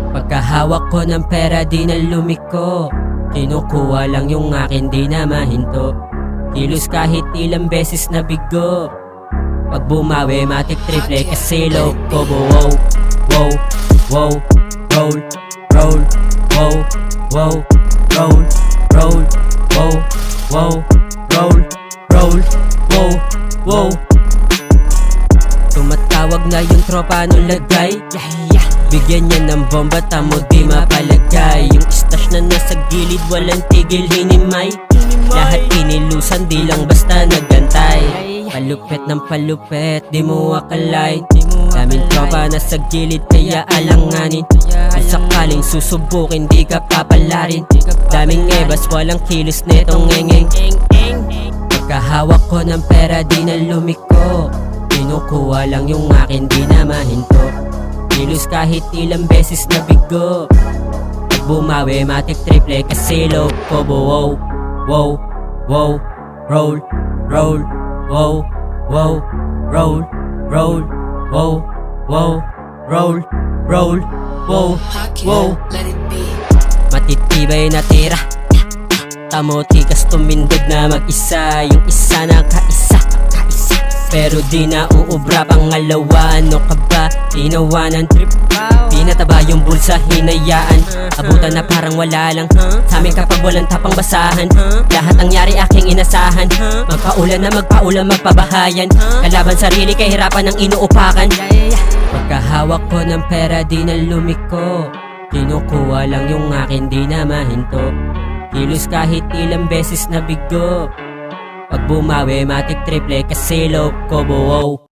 Pagkahawak ko ng pera di na lumiko, kinukuha lang yung akin di na mahinto. Kilos kahit ilang beses na bigo, pag bumawi matik triple kasi low ko. Wow, wow, wow, roll, roll, wow, wow, roll, roll, wow, wow, roll, roll, wow, wow. Tumatawag na yung tropa nung lagay, bigyan niya ng bomba tamo di mapalagay. Yung stash na nasa gilid walang tigil hinimay, lahat inilusan di lang basta nagantay. Palupet ng palupet di mo akalain, daming tropa nasa gilid kaya alanganin. Kung sakaling susubukin di ka papalarin, daming ebas walang kilos netong ngengeng. Pagkahawak ko ng pera di na lumiko, kinukuha lang yung akin di na mahinto. Kilos kahit ilang beses na bigo, pag bumawi matik triple kasi low ko. Wow, wow, wow, roll, roll, wow, wow, roll, roll, wow, wow, roll, roll, wow, wow. Matitibay na tira, tamo tikas tumindig na mag-isa. Yung isa na kaisa, pero di na uubra pangalawa. Ano ka ba? Tinawanan trip, pinataba yung bulsa hinayaan. Abutan na parang wala lang sa amin kapag walang tapang basahan. Lahat ang yari aking inasahan, magpaulan na magpaulan magpabahayan. Kalaban sarili kahirapan ng inuupakan. Pagkahawak ko ng pera di na lumiko, kinukuha lang yung akin di na mahinto. Kilos kahit ilang beses na bigo, pag bumawi matik triple kasi low ko. Wow,